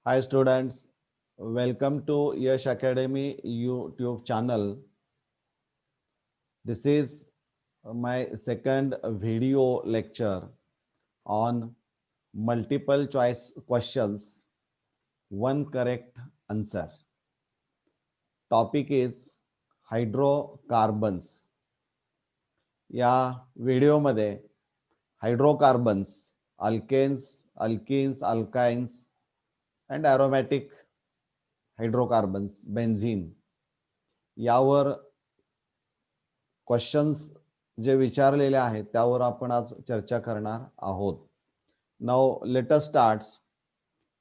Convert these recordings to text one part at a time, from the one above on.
Hi students, welcome to Yash Academy YouTube channel. This is my second video lecture on multiple choice questions, one correct answer. Topic is hydrocarbons. या व्हिडिओमध्ये hydrocarbons, alkanes, alkenes, alkynes and aromatic hydrocarbons, benzene यावर questions जे विचारलेले आहेत त्यावर आपण आज चर्चा करणार आहोत. Now let us start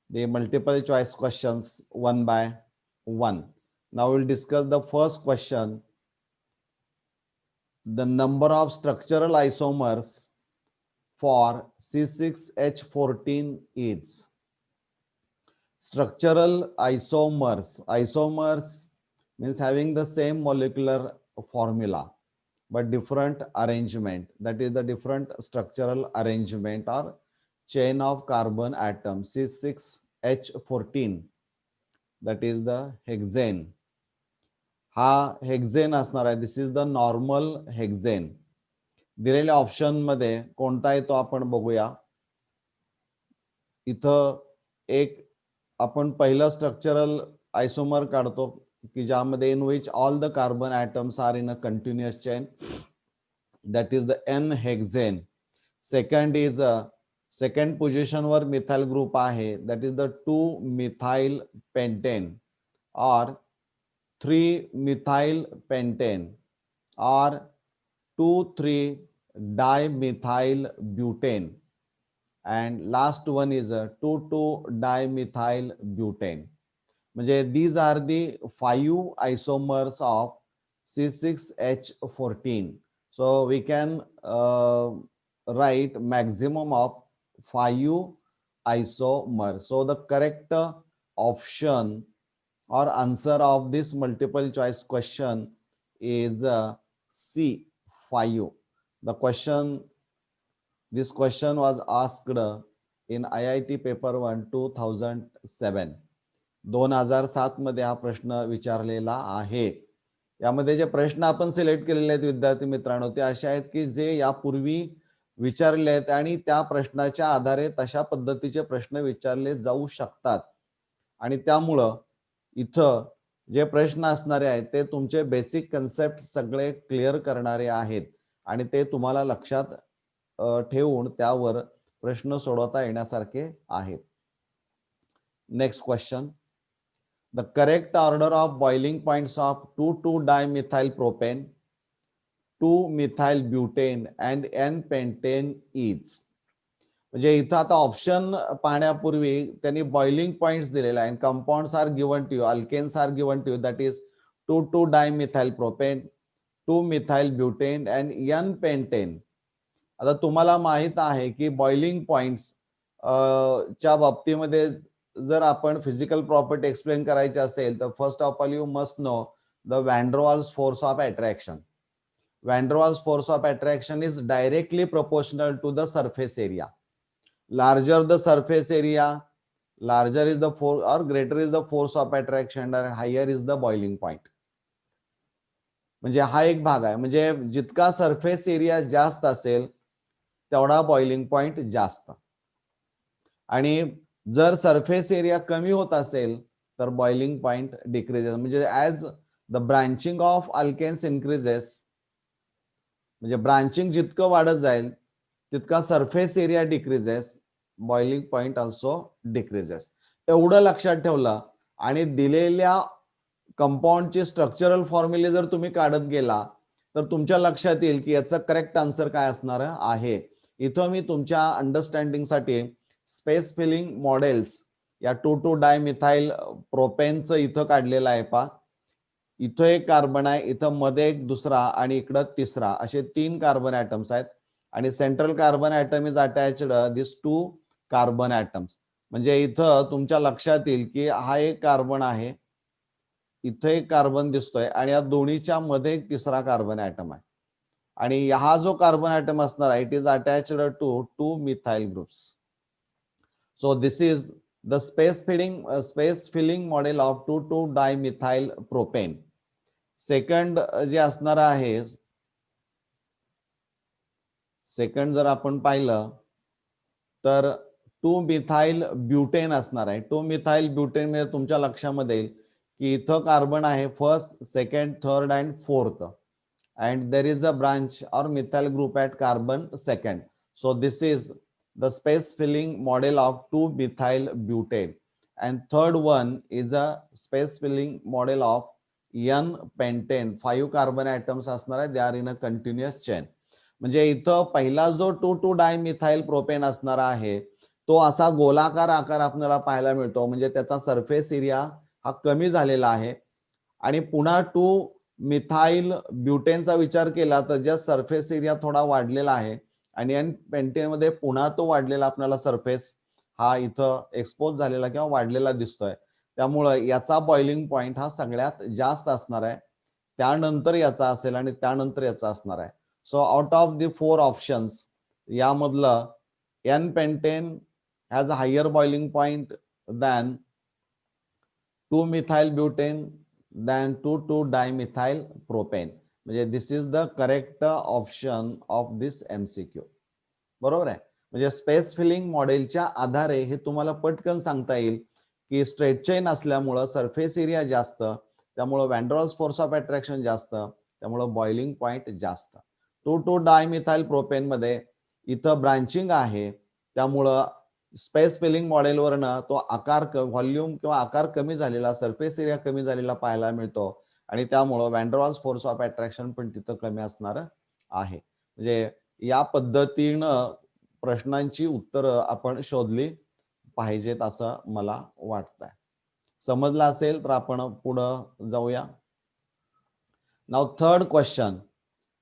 the multiple choice questions one by one. Now we'll discuss the first question. The number of structural isomers for C6H14 is. Structural isomers. Isomers means having the same molecular formula but different arrangement. That is the different structural arrangement or chain of carbon atom C6H14. That is the hexane. हा हेक्झेन असणार आहे. This is the normal हेक्झेन. दिलेल्या option मध्ये कोणता आहे तो आपण बघूया. इथं एक आपण पहिलं स्ट्रक्चरल आयसोमर काढतो की ज्यामध्ये in which all the carbon atoms are in a continuous chain. That is the n hexane. Second is second पोझिशनवर मिथाइल ग्रुप आहे. That is the two methyl pentane और 3-methyl pentane or 2,3-dimethyl butane, and last one is a 2,2-dimethyl butane. म्हणजे these are the 5 isomers of C6H14. So we can write maximum of 5 isomers. So the correct option or answer of this multiple choice question is C, 5. This question was asked in IIT paper 1 2007. 2007 मध्ये हा प्रश्न विचारलेला आहे. यामध्ये जे प्रश्न आपण select केलेले आहेत विद्यार्थी मित्रांनो ते असे आहेत की जे यापूर्वी विचारले आहेत आणि त्या प्रश्नाच्या आधारे तशा पद्धतीचे प्रश्न विचारले जाऊ शकतात. आणि त्यामुळं इथं जे प्रश्न असणारे आहेत ते तुमचे बेसिक कन्सेप्ट सगळे क्लिअर करणारे आहेत आणि ते तुम्हाला लक्षात ठेवून त्यावर प्रश्न सोडवता येण्यासारखे आहेत. Next question. The correct order of boiling points of 2,2-dimethyl propane, 2-methyl butane and N-pentane is. म्हणजे इथं आता ऑप्शन पाहण्यापूर्वी त्यांनी बॉइलिंग पॉइंट्स दिलेले आहे. Compounds are given to you, alkanes are given to you. That is 2,2-dimethyl propane, 2-methyl butane and N-pentane. आता तुम्हाला माहित आहे की बॉइलिंग पॉइंट्स च्या बाबतीमध्ये जर आपण फिजिकल प्रॉपर्टी एक्सप्लेन करायची असेल तर first of all you must know the van der Waals force of attraction. Van der Waals force of attraction is directly proportional to the surface area. Larger the surface area, larger is the force or greater is the force of attraction and higher is the boiling point. म्हणजे हा एक भाग आहे. म्हणजे जितका surface area जास्त असेल तेवढा बॉइलिंग पॉइंट जास्त. आणि जर सरफेस एरिया कमी होत असेल तर बॉइलिंग पॉइंट डिक्रीजेस. म्हणजे as the branching of alkanes increases, म्हणजे ब्रांचिंग जितकं वाढत जाईल तितका surface area decreases, boiling point also decreases. एवढं लक्षात ठेवलं आणि दिलेल्या कंपाऊंडची स्ट्रक्चरल फॉर्म्युले जर तुम्ही काढत गेला तर तुमच्या लक्षात येईल की याचं करेक्ट आन्सर काय असणार आहे. इथं मी तुमच्या अंडरस्टँडिंगसाठी स्पेस फिलिंग मॉडेल्स या 2,2-dimethyl प्रोपेनचं इथं काढलेलं आहे. पा इथं एक कार्बन आहे, इथं मध्ये एक दुसरा आणि इकडं तिसरा, असे 3 कार्बन ॲटम्स आहेत आणि central carbon atom is attached this 2 carbon atoms. म्हणजे इथं तुमच्या लक्षात येईल की हा एक कार्बन आहे, इथं एक कार्बन दिसतोय आणि या दोन्हीच्या मध्ये एक तिसरा कार्बन ॲटम आहे आणि हा जो कार्बन ॲटम असणार आहे it is attached to 2 methyl groups. So this is the space filling model of two two dimethyl propane. Second जे असणार आहे, सेकंड जर आपण पाहिलं तर 2-मिथाइल ब्युटेन असणार आहे. 2-मिथाइल ब्युटेन मध्ये तुमच्या लक्षामध्ये येईल की इथं कार्बन आहे first, second, third and fourth, and there is a branch or methyl group at carbon second. So this is the space filling model of 2-methyl butane, and third one is a space filling model of N-pentane. 5 carbon atoms असणार आहे, they are in a continuous chain. म्हणजे इथं पहिला जो 2,2-डायमिथाइल propane असणार आहे तो असा गोलाकार आकार आपल्याला पाहायला मिळतो, म्हणजे त्याचा सरफेस एरिया हा कमी झालेला आहे. आणि पुन्हा 2-मिथाइल ब्युटेनचा विचार केला तर जस्ट सरफेस एरिया थोडा वाढलेला आहे, आणि एन पेंटेन मध्ये पुन्हा तो वाढलेला आपल्याला सरफेस हा इथं एक्सपोज झालेला किंवा वाढलेला दिसतोय. त्यामुळं याचा बॉइलिंग पॉइंट हा सगळ्यात जास्त असणार आहे, त्यानंतर याचा असेल आणि त्यानंतर याचा असणार आहे. So out of the 4 options यामधलं n pentane has a higher boiling point than two methyl butane than 2,2-dimethyl propane. म्हणजे this is the correct option of this MCQ. बरोबर आहे. म्हणजे स्पेस फिलिंग मॉडेलच्या आधारे हे तुम्हाला पटकन सांगता येईल की स्ट्रेट चेन असल्यामुळं सरफेस एरिया जास्त, त्यामुळं van der Waals force of attraction जास्त, त्यामुळं बॉइलिंग पॉइंट जास्त. 2,2-डायमिथाइल प्रोपेन मध्ये इथं ब्रांचिंग आहे, त्यामुळं स्पेस फिलिंग मॉडेलवरनं तो आकार व्हॉल्यूम किंवा आकार कमी झालेला, सरफेस एरिया कमी झालेला पाहायला मिळतो, आणि त्यामुळं van der Waals force of attraction पण तिथं कमी असणार आहे. म्हणजे या पद्धतीनं प्रश्नांची उत्तरं आपण शोधली पाहिजेत असं मला वाटतंय. समजलं असेल तर आपण पुढं जाऊया. Now third question,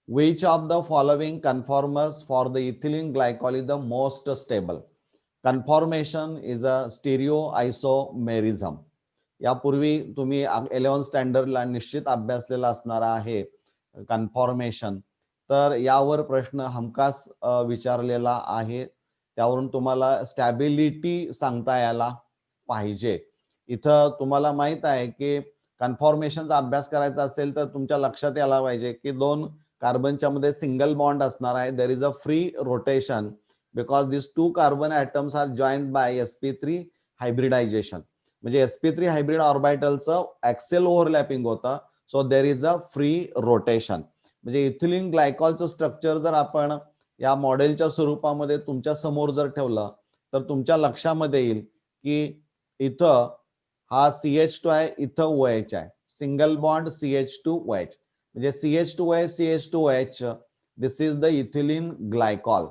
which of the following conformers for the ethylene glycol is the most stable? Conformation is a stereoisomerism. यापूर्वी तुम्ही 11th स्टँडर्डला निश्चित अभ्यासलेला असणार आहे कन्फॉर्मेशन. तर यावर प्रश्न हमखास विचारलेला आहे, त्यावरून तुम्हाला स्टॅबिलिटी सांगता यायला पाहिजे. इथं तुम्हाला माहित आहे की कन्फॉर्मेशनचा अभ्यास करायचा असेल तर तुमच्या लक्षात यायला पाहिजे की 2 कार्बनच्या मध्ये सिंगल बॉन्ड असणार आहे. There is a free rotation because this 2 carbon atoms are joined by sp3 hybridisation. म्हणजे sp3 हायब्रिड ऑर्बिटलचं ऍक्सेल ओव्हरलॅपिंग होतं. So there is a free rotation. म्हणजे इथिलीन ग्लायकॉलचं स्ट्रक्चर जर आपण या मॉडेलच्या स्वरूपामध्ये तुमच्या समोर जर ठेवलं तर तुमच्या लक्षामध्ये येईल की इथं हा CH2 आहे, इथं OH आहे, सिंगल बॉन्ड CH2OH. म्हणजे CH2OH CH2OH this is the ethylene glycol.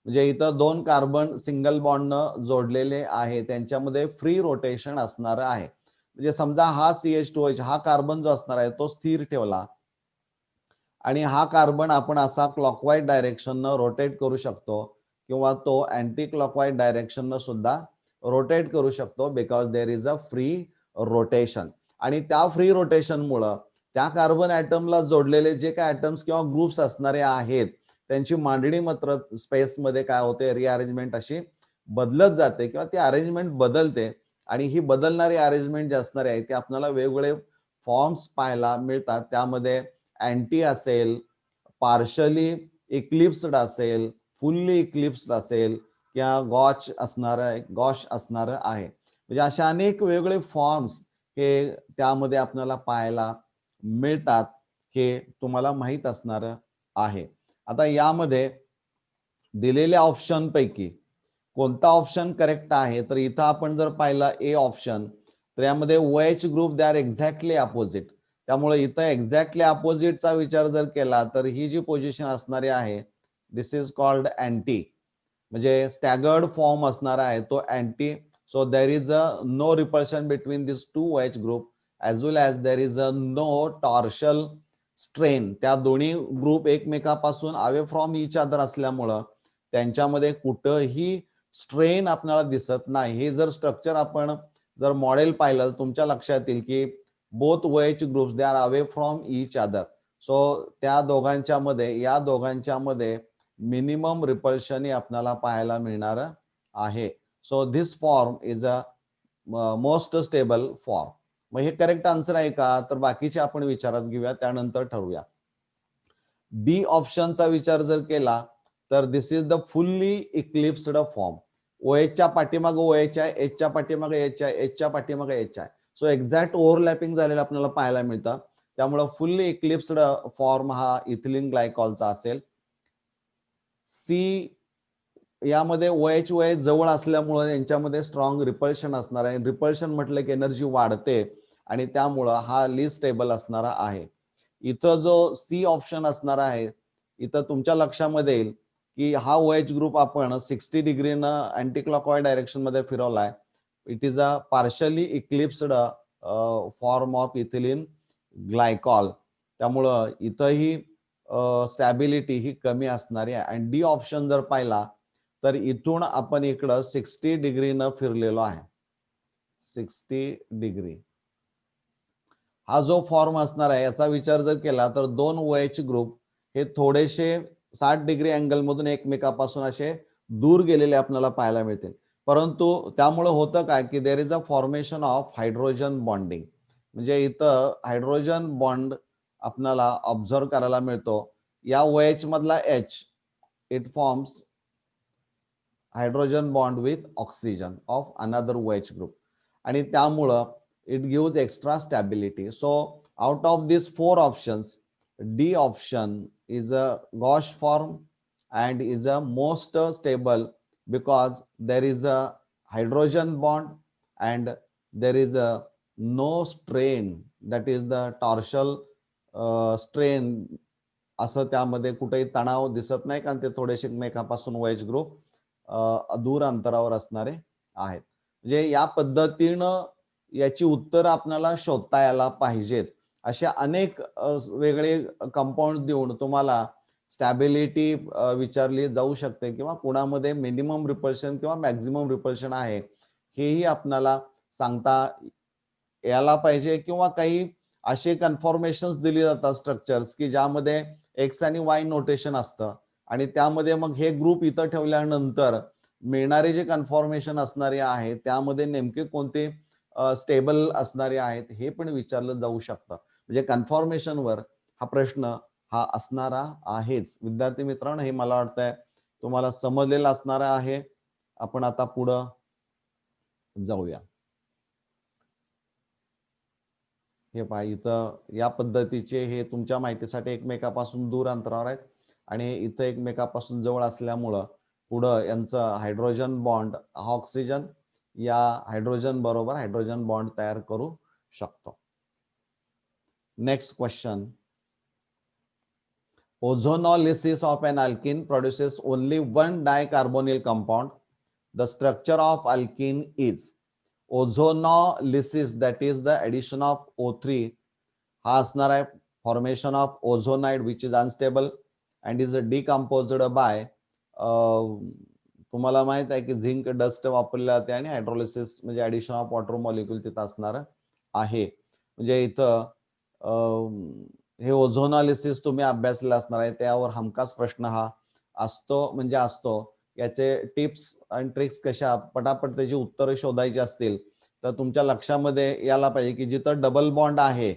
म्हणजे इथं 2 कार्बन सिंगल बॉन्डनं जोडलेले आहे, त्यांच्यामध्ये फ्री रोटेशन असणार आहे. म्हणजे समजा हा CH2OH हा कार्बन जो असणार आहे तो स्थिर ठेवला आणि हा कार्बन आपण असा क्लॉकवाईज डायरेक्शननं रोटेट करू शकतो किंवा तो अँटी क्लॉकवाईज डायरेक्शननं सुद्धा रोटेट करू शकतो because there is a free rotation. आणि त्या फ्री रोटेशनमुळं त्या कार्बन ॲटमला जोडलेले जे काय ॲटम्स किंवा ग्रुप्स असणारे आहेत त्यांची मांडणी मात्र स्पेसमध्ये काय होते, रिअरेंजमेंट अशी बदलत जाते किंवा ती अरेंजमेंट बदलते. आणि ही बदलणारी अरेंजमेंट जे असणारे आहे ते आपल्याला वेगवेगळे फॉर्म्स पाहायला मिळतात. त्यामध्ये अँटी असेल, पार्शली इक्लिप्स्ड असेल, फुल्ली इक्लिप्स्ड असेल किंवा गॉश असणार आहे. म्हणजे अशा अनेक वेगवेगळे फॉर्म्स हे त्यामध्ये आपल्याला पाहायला मिळतात, हे तुम्हाला माहित असणार आहे. आता यामध्ये दिलेल्या ऑप्शन पैकी कोणता ऑप्शन करेक्ट आहे, तर इथं आपण जर पाहिला ए ऑप्शन, तर यामध्ये OH group they are exactly opposite. त्यामुळे इथं एक्झॅक्टली अपोजिटचा विचार जर केला तर ही जी पोझिशन असणारी आहे दिस इज कॉल्ड अँटी. म्हणजे स्टॅगर्ड फॉर्म असणार आहे तो anti. So there is a no repulsion between this 2 OH group as well as there is a no torsional strain. त्या दोन्ही ग्रुप एकमेकापासून अवे फ्रॉम इच अदर असल्यामुळं त्यांच्यामध्ये कुठंही स्ट्रेन आपल्याला दिसत नाही. हे जर स्ट्रक्चर आपण जर मॉडेल पाहिलं तुमच्या लक्षात येईल की both OH groups they are away from each other. So त्या दोघांच्या मध्ये या दोघांच्या मध्ये मिनिमम रिपल्शन आपल्याला पाहायला मिळणार आहे. So this form is a most stable form. मग हे करेक्ट आन्सर आहे का, तर बाकीचे आपण विचारात घेऊया, त्यानंतर ठरवूया. बी ऑप्शनचा विचार जर केला तर this is the fully eclipsed form. ओएचच्या पाठीमागे ओएच आहे, एचच्या पाठीमागे एच आहे, एचच्या पाठीमागे एच आहे. सो एक्झॅक्ट ओव्हरलॅपिंग झालेलं आपल्याला पाहायला मिळतं. त्यामुळे फुल्ली इक्लिप्स्ड फॉर्म हा इथिलीन ग्लायकॉलचा असेल. सी यामध्ये OH OH जवळ असल्यामुळे यांच्यामध्ये स्ट्रॉंग रिपल्शन असणार आहे. रिपल्शन म्हटलं की एनर्जी वाढते आणि त्यामुळं हा लिस्ट स्टेबल असणारा आहे. इथं जो सी ऑप्शन असणार आहे, इथं तुमच्या लक्षामध्ये येईल की हा OH ग्रुप आपण 60 डिग्रीनं अँटी क्लॉकवाईज डायरेक्शन मध्ये फिरवलाय. It is a partially eclipsed form of ethylene glycol. त्यामुळं इथंही स्टॅबिलिटी ही कमी असणारी आहे. आणि डी ऑप्शन जर पाहिला तर इथून आपण इकडं 60 डिग्रीनं फिरलेलो आहे. 60 डिग्री हा जो फॉर्म असणार आहे याचा विचार जर केला तर दोन OH ग्रुप हे थोडेसे 60 डिग्री अँगल मधून एकमेकापासून असे दूर गेलेले आपल्याला पाहायला मिळतील. परंतु त्यामुळे होतं काय की देर is a formation of hydrogen bonding. म्हणजे इथं हायड्रोजन बॉन्ड आपल्याला ऑब्झर्व करायला मिळतो. या OH मधला H it forms hydrogen bond with oxygen of another OH group आणि त्यामुळं it gives extra stability. So out of these 4 options, D option is a Gauss form and is a most stable because there is a hydrogen bond and there is a no strain, that is the torsional strain. असं त्यामध्ये कुठेही तणाव दिसत नाही कारण ते थोडेसे एकमेकापासून OH group दूर अंतरावर असणारे आहेत. म्हणजे या पद्धतीनं याची उत्तर आपल्याला शोधता यायला पाहिजेत. अशा अनेक वेगळे कंपाऊंड देऊन तुम्हाला स्टॅबिलिटी विचारली जाऊ शकते किंवा कोणामध्ये मिनिमम रिपल्शन किंवा मॅक्झिमम रिपल्शन आहे हेही आपल्याला सांगता यायला पाहिजे. किंवा काही असे कन्फॉर्मेशन्स दिली जातात स्ट्रक्चर्स की ज्यामध्ये एक्स आणि वाय नोटेशन असतं आणि त्यामध्ये मग हे ग्रुप इथं ठेवल्यानंतर मिळणारे जे कन्फॉर्मेशन असणारे आहे त्यामध्ये नेमके कोणते स्टेबल असणारे आहेत हे पण विचारलं जाऊ शकतं. म्हणजे कन्फॉर्मेशनवर हा प्रश्न हा असणारा आहेच. विद्यार्थी मित्रांनो, हे मला वाटतंय तुम्हाला समजलेलं असणार आहे. आपण आता पुढं जाऊया. हे पहा, इथं या पद्धतीचे हे तुमच्या माहितीसाठी एकमेकापासून दूर अंतरावर आहेत आणि इथं एकमेकापासून जवळ असल्यामुळं पुढं यांचं हायड्रोजन बॉन्ड हा ऑक्सिजन या हायड्रोजन बरोबर हायड्रोजन बॉन्ड तयार करू शकतो. Next question. Ozonolysis of an alkene produces only one dicarbonyl compound. The structure of alkene is ozonolysis, that is the addition of O3 हा असणार आहे formation of ozonide which is unstable and is decomposed by तुम्हाला माहित आहे की zinc dust वापरले जाते आणि हायड्रोलिसिस म्हणजे ऍडिशन ऑफ वॉटर मॉलिक्यूल तिथं असणार आहे. म्हणजे इथं हे ओझोनालिसिस तुम्ही अभ्यासलेला असणार आहे, त्यावर हमखास प्रश्न हा असतो म्हणजे असतो. याचे टिप्स आणि ट्रिक्स कशा पटापट त्याची उत्तरं शोधायची असतील तर तुमच्या लक्षामध्ये यायला पाहिजे की जिथं डबल बॉन्ड आहे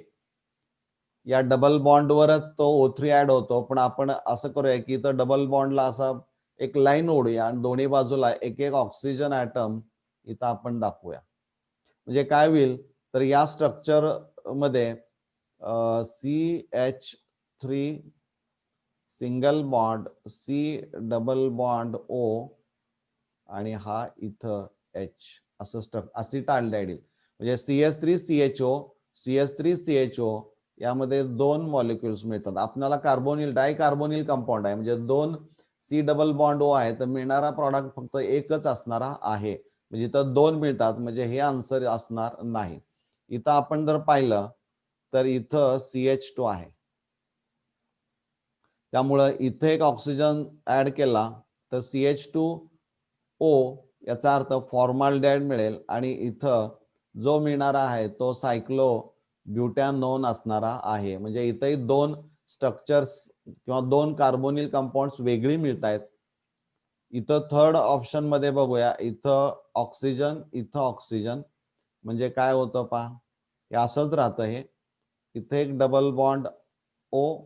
या डबल बॉन्डवरच तो O3 ऍड होतो. पण आपण असं करूया की इथं डबल बॉन्डला असा एक लाईन ओढूया आणि दोन्ही बाजूला एक एक ऑक्सिजन ॲटम इथं आपण दाखवूया. म्हणजे काय होईल तर या स्ट्रक्चर मध्ये CH3 single bond C double bond O आणि हा इथं H असं असिटाल्डिहाइड म्हणजे CH3CHO यामध्ये दोन मॉलिक्युल्स मिळतात आपल्याला. कार्बोनिल डायकार्बोनिल कंपाऊंड आहे म्हणजे दोन C डबल बॉन्ड O आहे तर मिळणारा प्रॉडक्ट फक्त एकच असणारा आहे. म्हणजे इथं दोन मिळतात म्हणजे हे आन्सर असणार नाही. इथं आपण जर पाहिलं तर इथं CH2 आहे त्यामुळं इथे एक ऑक्सिजन ऍड केला तर CH2O याचा अर्थ फॉर्माल्डिहाइड मिळेल आणि इथं जो मिळणारा आहे तो सायक्लो ब्युटॅनोन असणारा आहे. म्हणजे इथेही दोन स्ट्रक्चर्स किंवा दोन कार्बोनिल कंपाऊंड्स वेगळी मिळत आहेत. इथं थर्ड ऑप्शन मध्ये बघूया, इथं ऑक्सिजन इथं ऑक्सिजन म्हणजे काय होतं पहा, हे असंच राहतं. हे इथे एक डबल बॉन्ड ओ,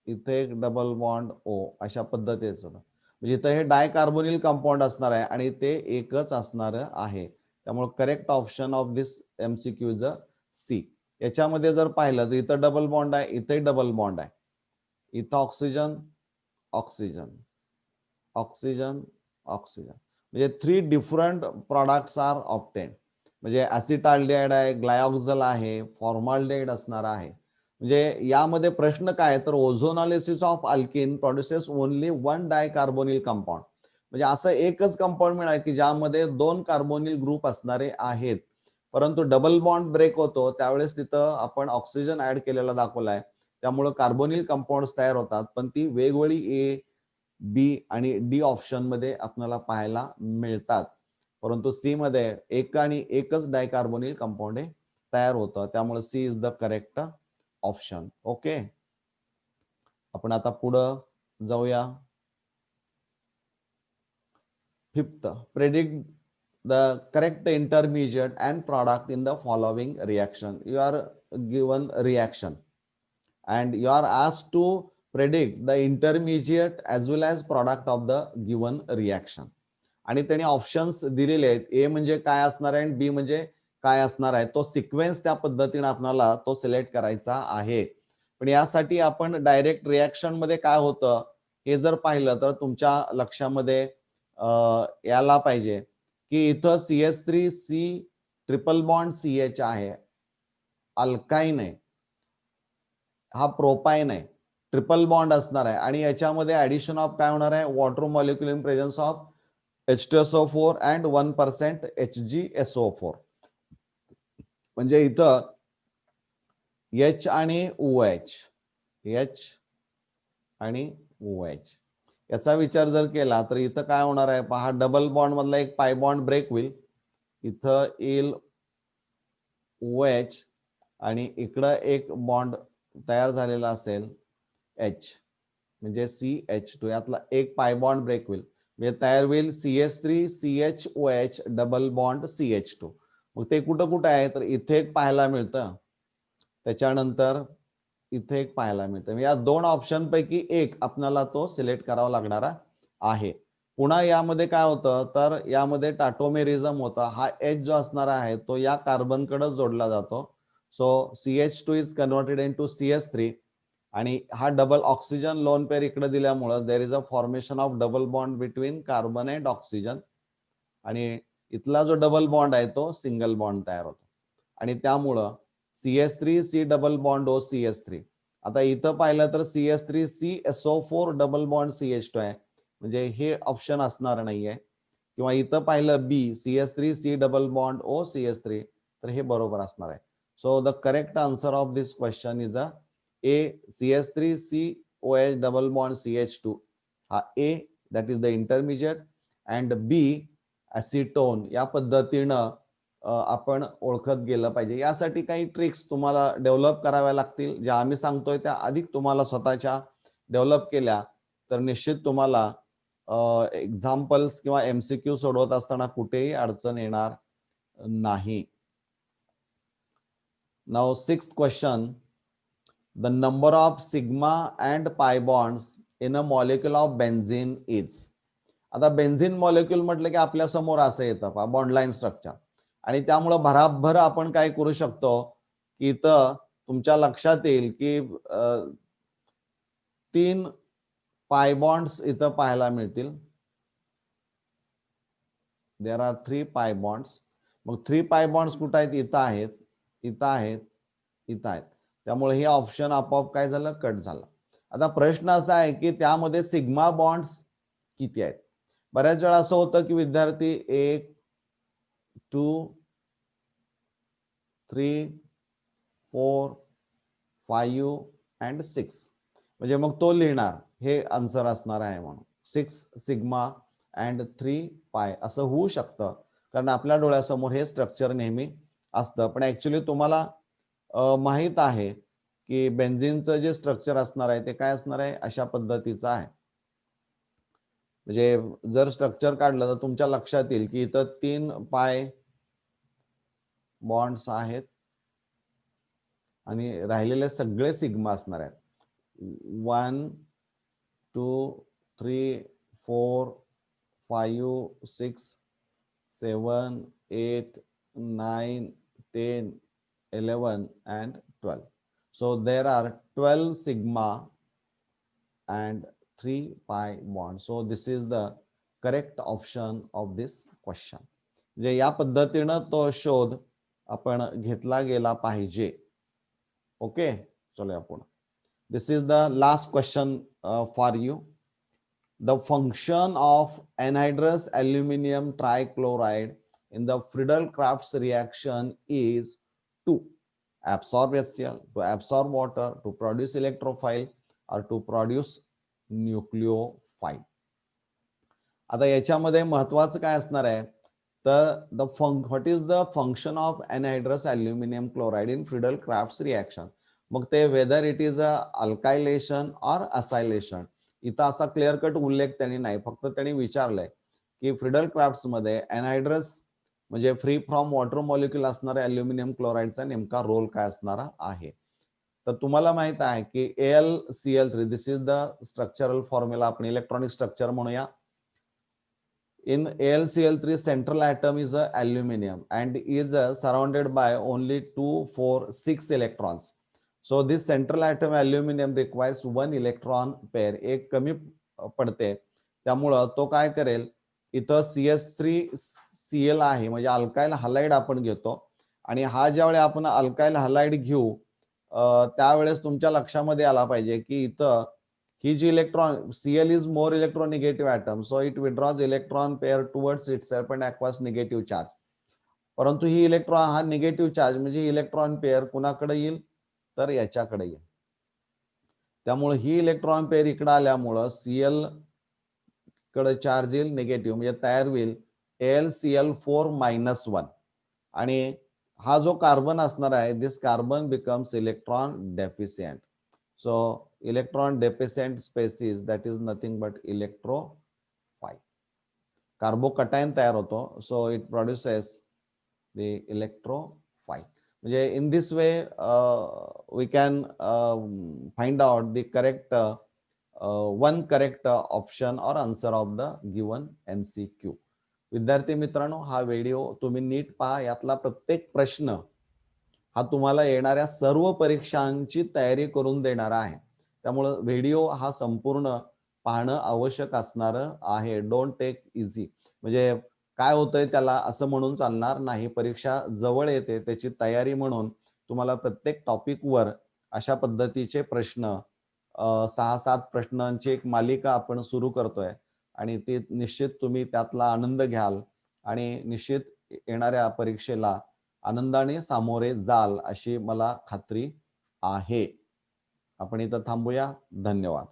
इथे एक डबल बॉन्ड ओ, अशा पद्धतीचं. म्हणजे इथं हे डायकार्बोनिल कंपाऊंड असणार आहे आणि ते एकच असणार आहे. त्यामुळे correct option of this MCQ is C. याच्यामध्ये जर पाहिलं तर इथं डबल बॉन्ड आहे, इथे डबल बॉन्ड आहे. इथं ऑक्सिजन, ऑक्सिजन, ऑक्सिजन, ऑक्सिजन, म्हणजे 3 डिफरंट प्रॉडक्ट्स आर ऑब्टेन. म्हणजे ऍसिटाल्डिहाइड आहे, ग्लायऑक्झल आहे, फॉर्माल्डिहाइड असणार आहे. म्हणजे यामध्ये प्रश्न काय तर ozonolysis of alkene produces only 1 dicarbonyl compound. म्हणजे असं एकच कंपाऊंड मिळालं की ज्यामध्ये 2 कार्बोनिल ग्रुप असणारे आहेत. परंतु डबल बॉन्ड ब्रेक होतो त्यावेळेस तिथं आपण ऑक्सिजन ऍड केलेला दाखवलाय. त्यामुळे कार्बोनिल कंपाऊंड तयार होतात, पण ती वेगवेगळी ए, बी आणि डी ऑप्शन मध्ये आपल्याला पाहायला मिळतात. परंतु सी मध्ये एक आणि एकच डायकार्बोनिल कंपाऊंड हे तयार होतं. त्यामुळे C is the correct option. Okay, आपण आता पुढं जाऊया. Fifth, predict the correct intermediate and product in the following reaction. You are given reaction and you are asked to predict the intermediate as well as product of the given reaction. आणि त्यांनी options दिलेले आहेत. ए म्हणजे काय असणार आहे आणि बी म्हणजे काय असणार आहे. तो सिक्वेन्स त्या पद्धतीने आपल्याला तो सिलेक्ट करायचा आहे. पण यासाठी आपण डायरेक्ट रिएक्शन मध्ये काय होतं हे जर पाहिलं तर तुमच्या लक्षामध्ये याला पाहिजे की इथं CH3C ट्रिपल बॉन्ड CH आहे, अल्काईन आहे, हा प्रोपाईन आहे, ट्रिपल बॉन्ड असणार आहे आणि याच्यामध्ये ऍडिशन ऑफ काय होणार आहे, water molecule in presence of H2SO4 and 1% HgSO4. म्हणजे इथं H आणि OH, H आणि OH याचा विचार जर केला तर इथं काय होणार आहे पहा, डबल बॉन्ड मधला एक पाय बॉन्ड ब्रेक होईल, इथं येईल OH आणि इकडं एक बॉन्ड तयार झालेला असेल H म्हणजे CH2, यातला एक पाय बॉन्ड ब्रेक होईल, म्हणजे तयार होईल CH3CHOH डबल बॉन्ड CH2. मग ते कुठं कुठं आहे तर इथे एक पाहायला मिळतं, त्याच्यानंतर इथे एक पाहायला मिळतं. या दोन ऑप्शन पैकी एक आपल्याला तो सिलेक्ट करावा लागणारा आहे. पुन्हा यामध्ये काय होतं तर यामध्ये टाटोमेरिझम होता. हा H जो असणार आहे तो या कार्बनकडे जोडला जातो. So CH2 is converted into CH3 आणि हा डबल ऑक्सिजन लोन पेअर इकडे दिल्यामुळे देर is a formation of double bond between carbon and oxygen आणि इथला जो डबल बॉन्ड आहे तो सिंगल बॉन्ड तयार होतो आणि त्यामुळं CH3C double bond O CH3. आता इथं पाहिलं तर CH3CSO4 डबल बॉन्ड CH2 आहे, म्हणजे हे ऑप्शन असणार नाहीये. किंवा इथं पाहिलं बी CH3C double bond O CH3 तर हे बरोबर असणार आहे. So the correct answer of this question is A CH3COH double bond CH2 हा A that is the intermediate and B ऍसिटोन या पद्धतीनं आपण ओळखत गेलं पाहिजे. यासाठी काही ट्रिक्स तुम्हाला डेव्हलप कराव्या लागतील, ज्या आम्ही सांगतोय त्या अधिक तुम्हाला स्वतःच्या डेव्हलप केल्या तर निश्चित तुम्हाला एक्झाम्पल्स किंवा MCQ सोडवत असताना कुठेही अडचण येणार नाही. Now sixth question, the number of sigma and pi bonds in a molecule of benzene is. आता बेन्झीन मॉलिक्युल म्हटलं की आपल्या समोर असं येतं पहा बॉन्ड लाईन स्ट्रक्चर आणि त्यामुळं भराभर आपण काय करू शकतो की इथं तुमच्या लक्षात येईल की 3 पाय बॉन्ड्स इथं पाहायला मिळतील. देर आर 3 पाय बॉन्ड्स. मग 3 पाय बॉन्ड्स कुठं आहेत, इथं आहेत, इथं आहेत, इथं आहेत. त्यामुळे हे ऑप्शन आपोआप काय झालं, कट झालं. आता प्रश्न असा आहे की त्यामध्ये सिग्मा बॉन्ड्स किती आहेत. बऱ्याच वेळा असं होतं की विद्यार्थी 1 2 3 4 5 अँड 6 म्हणजे मग तो लिहिणार हे आन्सर असणार आहे म्हणून 6 सिग्मा अँड 3 पाय असं होऊ शकतं, कारण आपल्या डोळ्यासमोर हे स्ट्रक्चर नेहमी असतं. पण ऍक्च्युली तुम्हाला माहित आहे की बेन्झीनचं जे स्ट्रक्चर असणार आहे ते काय असणार आहे, अशा पद्धतीचं आहे. म्हणजे जर स्ट्रक्चर काढलं तर तुमच्या लक्षात येईल की इथं 3 पाय बॉन्ड्स आहेत आणि राहिलेले सगळे सिग्मा असणार आहेत. 1 2 3 4 5 6 7 8 9 10 11 and 12. So there are 12 sigma and 3 pi bonds. So this is the correct option of this question. म्हणजे या पद्धतीनं तो शोध आपण घेतला गेला पाहिजे. ओके, चलो आपण. This is the last question for you. The function of anhydrous aluminum trichloride in the Friedel-Crafts reaction is to absorb HCl, to absorb water, to produce electrophile, or to produce nucleophile. आता याच्यामध्ये महत्वाचं काय असणार आहे तर what is the function of anhydrous aluminum chloride in Friedel-Crafts reaction. मग ते whether it is a alkylation or acylation. इथं असा क्लिअर कट उल्लेख त्यांनी नाही, फक्त त्यांनी विचारलंय की Friedel-Crafts मध्ये एनहायड्रस म्हणजे फ्री फ्रॉम वॉटर मॉलिक्यूल असणाऱ्या अल्युमिनियम क्लोराईडचा नेमका रोल काय असणार आहे. तर तुम्हाला माहित आहे की AlCl3 this is the structural formula. आपण इलेक्ट्रॉनिक स्ट्रक्चर म्हणूया. In AlCl3, central atom is a aluminum and is surrounded by only 2, 4, 6 electrons. So this central atom aluminum requires 1 electron pair. एक कमी पडते, त्यामुळं तो काय करेल, इथं CH3Cl आहे म्हणजे अल्काइल हलाइड आपण घेतो आणि हा ज्यावेळी आपण अल्काइल हलाइड घेऊ त्यावेळेस तुमच्या लक्षामध्ये आला पाहिजे की इथं ही जी electron Cl is more electronegative atom, so it withdraws electron pair towards itself and acquires negative charge. परंतु ही इलेक्ट्रॉन हा निगेटिव्ह चार्ज म्हणजे इलेक्ट्रॉन पेअर कुणाकडे येईल तर याच्याकडे येईल. त्यामुळे ही इलेक्ट्रॉन पेअर इकडे आल्यामुळे Cl कडे चार्ज येईल निगेटिव्ह म्हणजे तयार होईल AlCl4-1 आणि हा जो कार्बन असणार आहे this carbon becomes electron deficient. So electron deficient species that is nothing but electrophile. Carbocation तयार होतो, so it produces the electrophile. म्हणजे in this way we can find out the correct one correct option or answer of the given MCQ. विद्यार्थी मित्रांनो, हा video तुम्ही नीट पहा. यातला प्रत्येक प्रश्न हा तुम्हाला येणाऱ्या सर्व परीक्षांची तयारी करून देणार आहे. त्यामुळे व्हिडिओ हा संपूर्ण पाहणं आवश्यक असणार आहे. Don't take easy. म्हणजे काय होतंय त्याला असं म्हणून चालणार नाही. परीक्षा जवळ येते त्याची तयारी म्हणून तुम्हाला प्रत्येक टॉपिकवर अशा पद्धतीचे प्रश्न 6-7 प्रश्नांची एक मालिका आपण सुरू करतोय आणि ते निश्चित तुम्ही त्यातला आनंद घ्याल आणि निश्चित येणाऱ्या परीक्षेला आनंदाने सामोरे जाल अशी मला खात्री आहे. आपण इथं थांबूया. धन्यवाद.